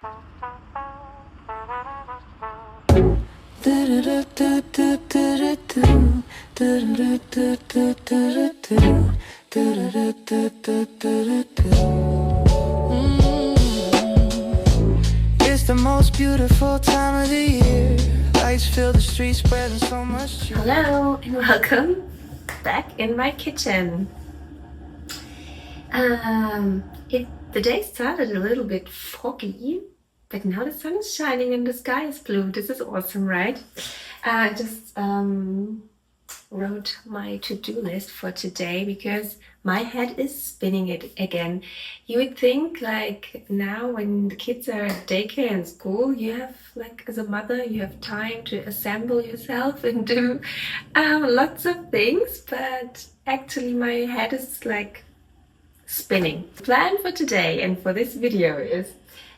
It's the most beautiful time of the year. Lights fill the streets, spreading so much cheer. Hello and welcome back in my kitchen. The day started a little bit foggy, but now the sun is shining and the sky is blue. This is awesome, right? I just wrote my to-do list for today because my head is spinning it again. You would think like now when the kids are at daycare and school, you have like as a mother, you have time to assemble yourself and do lots of things, but actually my head is like spinning. The plan for today and for this video is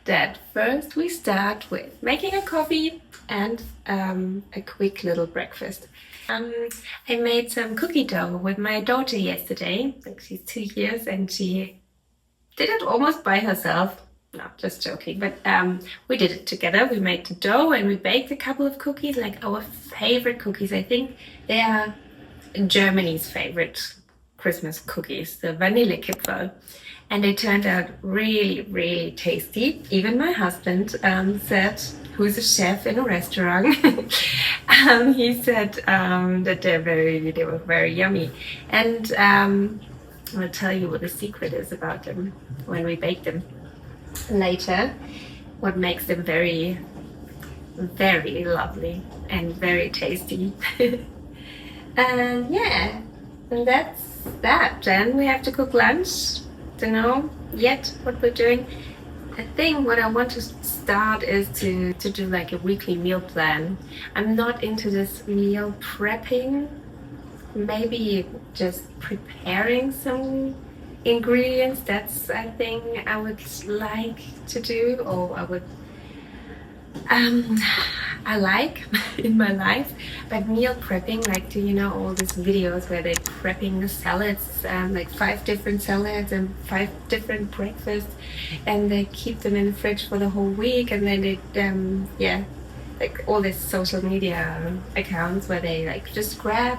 that first we start with making a coffee and a quick little breakfast. I made some cookie dough with my daughter yesterday. Like she's 2 years and she did it almost by herself. No, just joking. But we did it together. We made the dough and we baked a couple of cookies, like our favorite cookies. I think they are Germany's favorite Christmas cookies, the Vanillekipferl. And they turned out really, really tasty. Even my husband said, who's a chef in a restaurant, he said that they were very yummy. And I'll tell you what the secret is about them when we bake them later. What makes them very, very lovely and very tasty. And yeah, and that's that. Then we have to cook lunch. Don't know yet what we're doing. I think what I want to start is to do like a weekly meal plan. I'm not into this meal prepping. Maybe just preparing some ingredients. That's a thing I would like to do, or I like in my life. But meal prepping, like, do you know all these videos where they're prepping the salads, like 5 different salads and 5 different breakfasts, and they keep them in the fridge for the whole week, and then they like all these social media accounts where they like just grab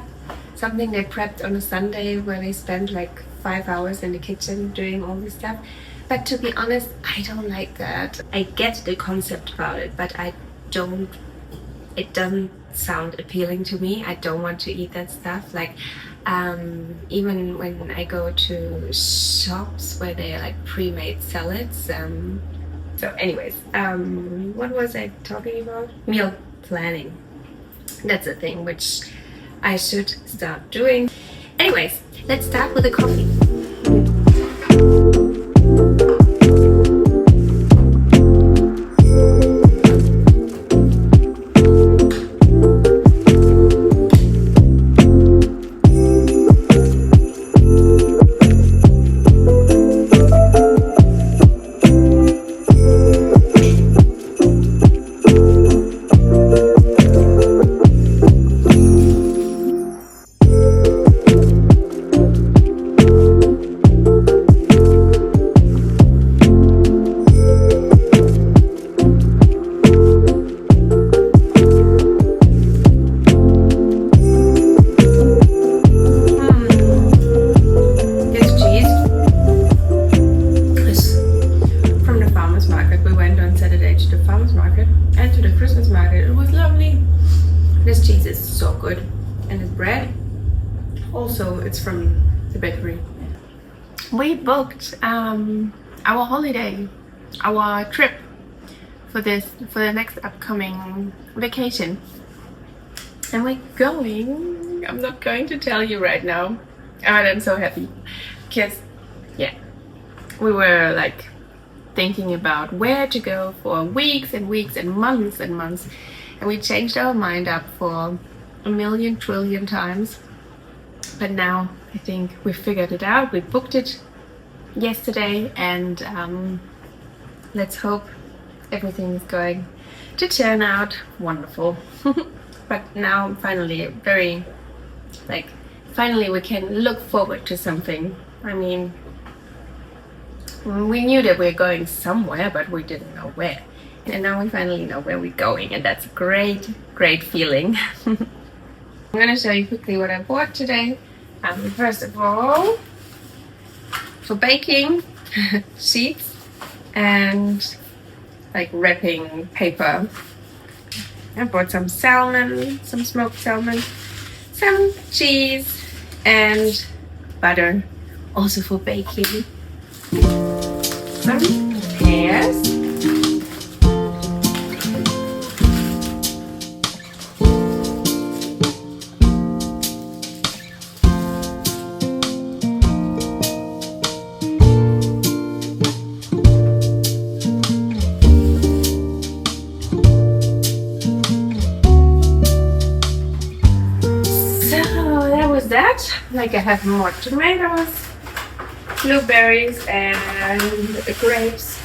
something they prepped on a Sunday where they spend like 5 hours in the kitchen doing all this stuff. But to be honest, I don't like that. I get the concept about it, but it doesn't sound appealing to me. I don't want to eat that stuff. Like, even when I go to shops where they are like pre-made salads. So anyways, what was I talking about? Meal planning. That's a thing which I should start doing. Anyways, let's start with the coffee. This cheese is so good, and the bread also, it's from the bakery. We booked our holiday, our trip for the next upcoming vacation, and we're going. I'm not going to tell you right now, but I'm so happy because we were like thinking about where to go for weeks and weeks and months, and we changed our mind up for a million trillion times. But now I think we figured it out. We booked it yesterday, and let's hope everything is going to turn out wonderful. But now finally finally we can look forward to something. I mean, We knew that we're going somewhere, but we didn't know where. And now we finally know where we're going, and that's a great, great feeling. I'm gonna show you quickly what I bought today. First of all, for baking, sheets and like wrapping paper. I bought some salmon, some smoked salmon, some cheese and butter, also for baking. Some pears. That, like I have more tomatoes, blueberries and grapes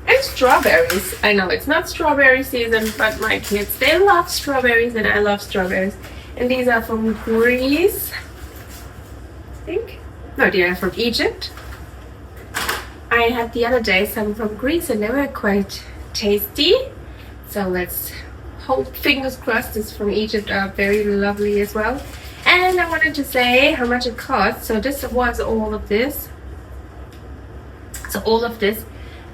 and strawberries. I know it's not strawberry season, but my kids, they love strawberries and I love strawberries. And these are from Greece, I think. No, they are from Egypt. I had the other day some from Greece and they were quite tasty. So let's hope, fingers crossed, this from Egypt are very lovely as well. And I wanted to say how much it cost. So this was all of this. So all of this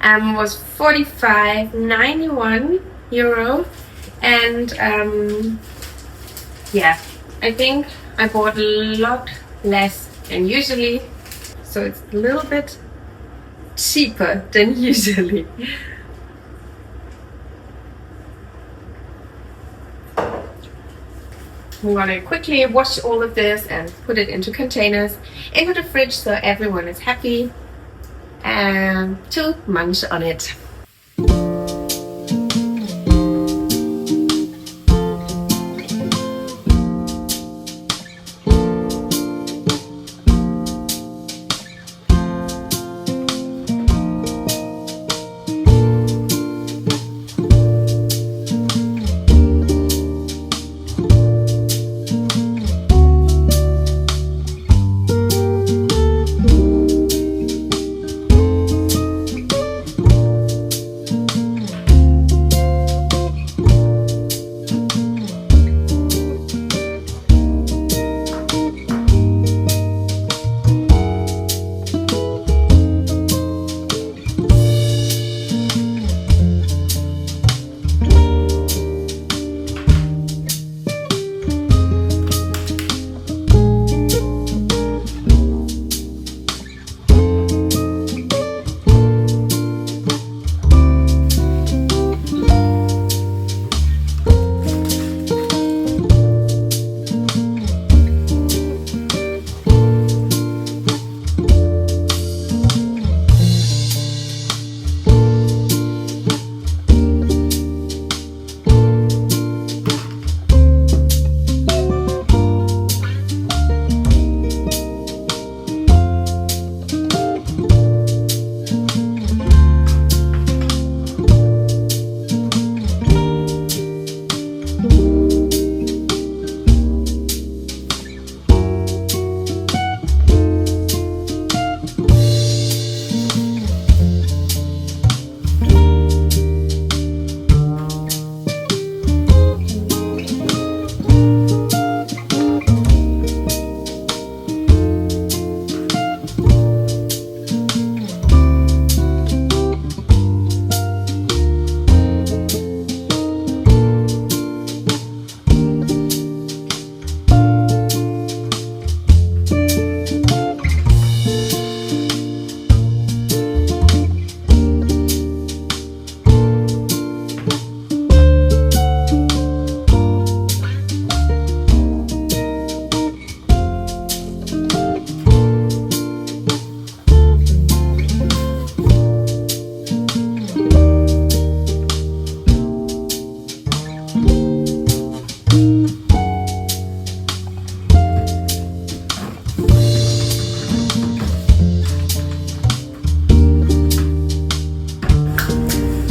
was €45.91. And yeah, I think I bought a lot less than usually. So it's a little bit cheaper than usually. We want to quickly wash all of this and put it into containers, into the fridge, so everyone is happy and to munch on it.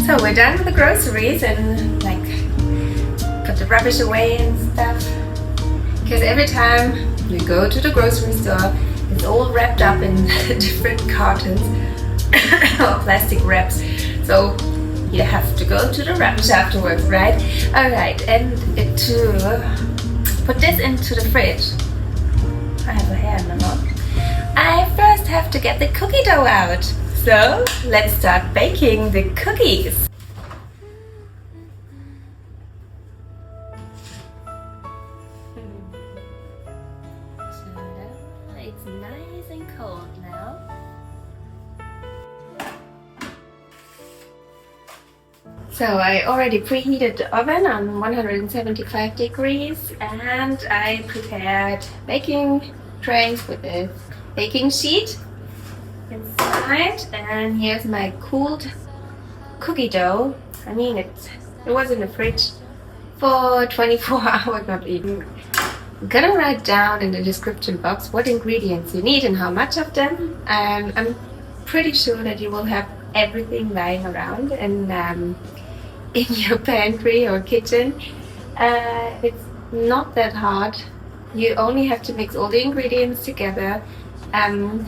So we're done with the groceries and like put the rubbish away and stuff. Because every time you go to the grocery store, it's all wrapped up in different cartons. or plastic wraps. So you have to go to the wraps afterwards, right? Alright, and to put this into the fridge, I have a hair in my mouth. I first have to get the cookie dough out. So let's start baking the cookies. It's nice and cold now. So I already preheated the oven on 175 degrees and I prepared baking trays with a baking sheet inside, and here's my cooled cookie dough. I mean it was in the fridge for 24 hours, not even. I'm gonna write down in the description box what ingredients you need and how much of them. I'm pretty sure that you will have everything lying around and in your pantry or kitchen. It's not that hard. You only have to mix all the ingredients together and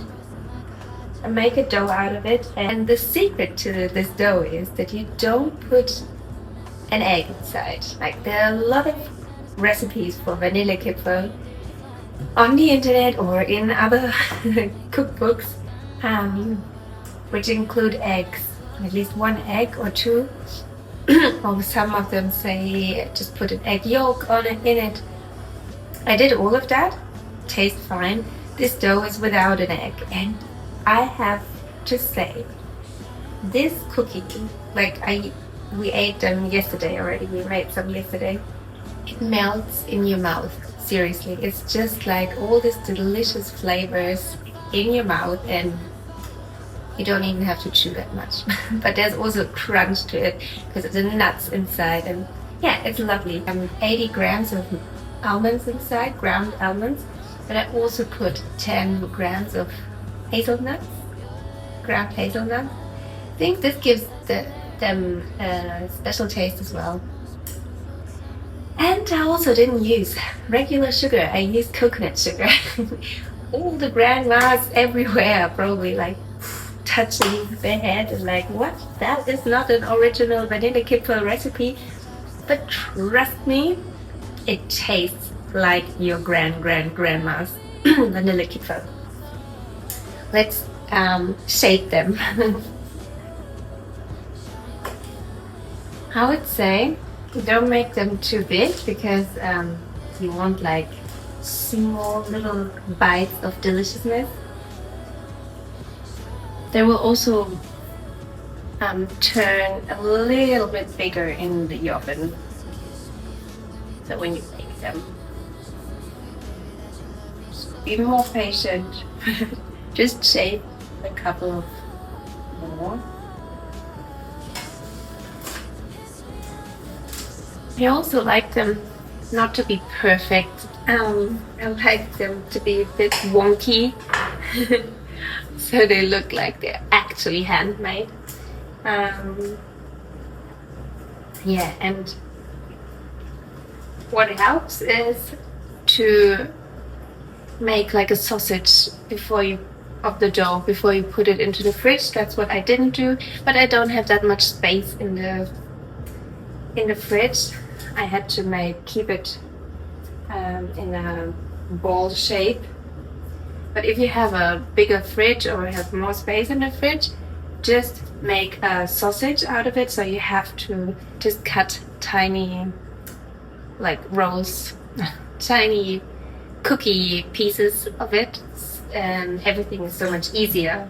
make a dough out of it. And the secret to this dough is that you don't put an egg inside. Like, there are a lot of recipes for Vanillekipferl on the internet or in other cookbooks, which include eggs, at least one egg or two. Or some of them say just put an egg yolk in it. I did all of that, tastes fine. This dough is without an egg, and I have to say, this cookie, we ate them yesterday already, we made some yesterday. It melts in your mouth, seriously. It's just like all these delicious flavors in your mouth, and you don't even have to chew that much. But there's also crunch to it because of the nuts inside, and yeah, it's lovely. 80 grams of almonds inside, ground almonds, but I also put 10 grams of hazelnuts, ground hazelnuts. I think this gives them a special taste as well. And I also didn't use regular sugar, I used coconut sugar. All the grandmas everywhere probably like touching their head and like, what? That is not an original Vanillekipferl recipe. But trust me, it tastes like your grandma's Vanillekipferl. Let's shape them. I would say don't make them too big because you want like small little bites of deliciousness. They will also turn a little bit bigger in the oven. So when you bake them, just be more patient. Just shape a couple of more. I also like them not to be perfect. I like them to be a bit wonky. So they look like they're actually handmade. Yeah, and what helps is to make like a sausage of the dough before you put it into the fridge. That's what I didn't do, but I don't have that much space in the fridge. I had to keep it in a ball shape. But if you have a bigger fridge or have more space in the fridge, just make a sausage out of it. So you have to just cut tiny like rolls, tiny cookie pieces of it, and everything is so much easier.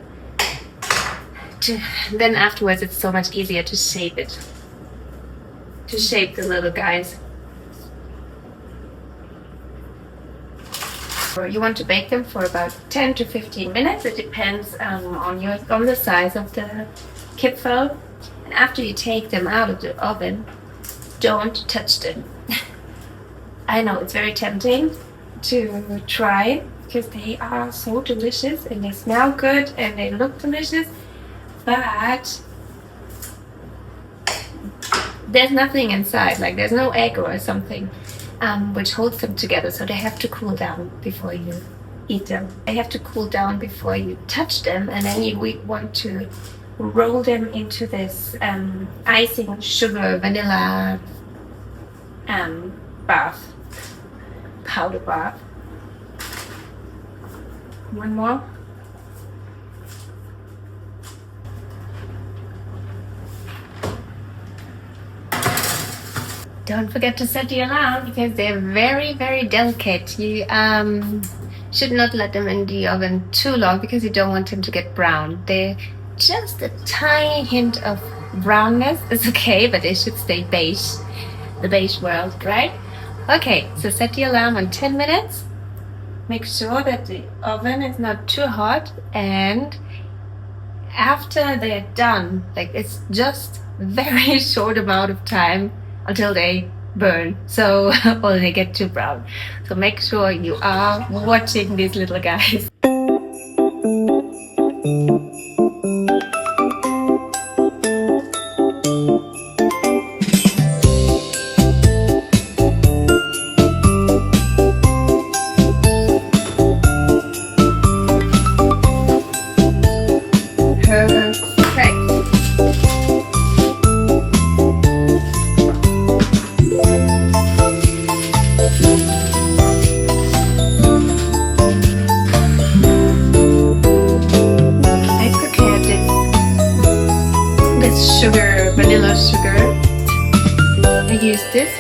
Then afterwards it's so much easier to shape it, to shape the little guys. You want to bake them for about 10 to 15 minutes. It depends on the size of the Kipferl. And after you take them out of the oven, don't touch them. I know it's very tempting to try because they are so delicious and they smell good and they look delicious, but there's nothing inside, like there's no egg or something which holds them together, so they have to cool down before you eat them. They have to cool down before you touch them, and then you want to roll them into this icing sugar vanilla bath, powder bath. One more. Don't forget to set the alarm because they're very, very delicate. You should not let them in the oven too long because you don't want them to get brown. They're just a tiny hint of brownness is okay, but they should stay beige. The beige world, right? Okay, so set the alarm on 10 minutes. Make sure that the oven is not too hot, and after they're done, like it's just very short amount of time until they burn, so or they get too brown. So make sure you are watching these little guys. Vanilla sugar. I use this.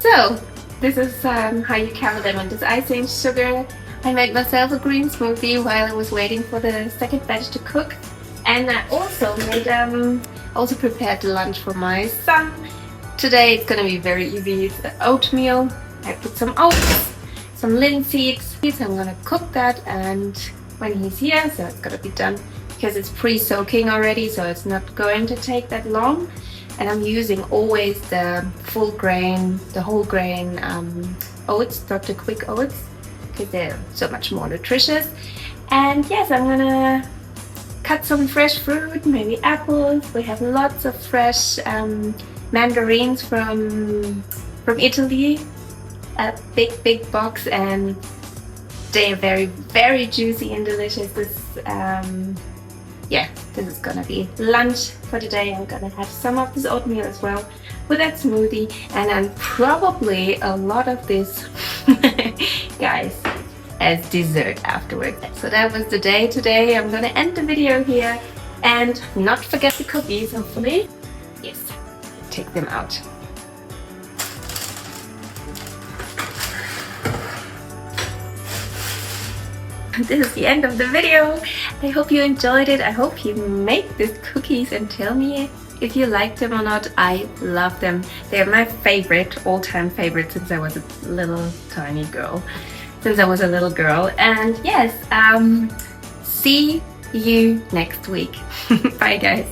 So, this is how you cover them on this icing sugar. I made myself a green smoothie while I was waiting for the second batch to cook. And I also made, also prepared lunch for my son. Today it's gonna be very easy. It's oatmeal. I put some oats, some linseeds. I'm gonna cook that, and when he's here, so it's gonna be done because it's pre-soaking already, so it's not going to take that long. And I'm using always the full grain, the whole grain oats, Dr. Quick oats, because they're so much more nutritious. And yes, I'm gonna cut some fresh fruit, maybe apples. We have lots of fresh mandarins from Italy, a big box, and they're very, very juicy and delicious. Yeah, this is gonna be lunch for today. I'm gonna have some of this oatmeal as well with that smoothie, and then probably a lot of this guys as dessert afterwards. So that was the day today. I'm gonna end the video here and not forget the cookies, hopefully. Yes, take them out. This is the end of the video. I hope you enjoyed it. I hope you make these cookies and tell me if you like them or not. I love them. They're my favorite, all-time favorite since I was a little tiny girl. And yes, see you next week. Bye guys.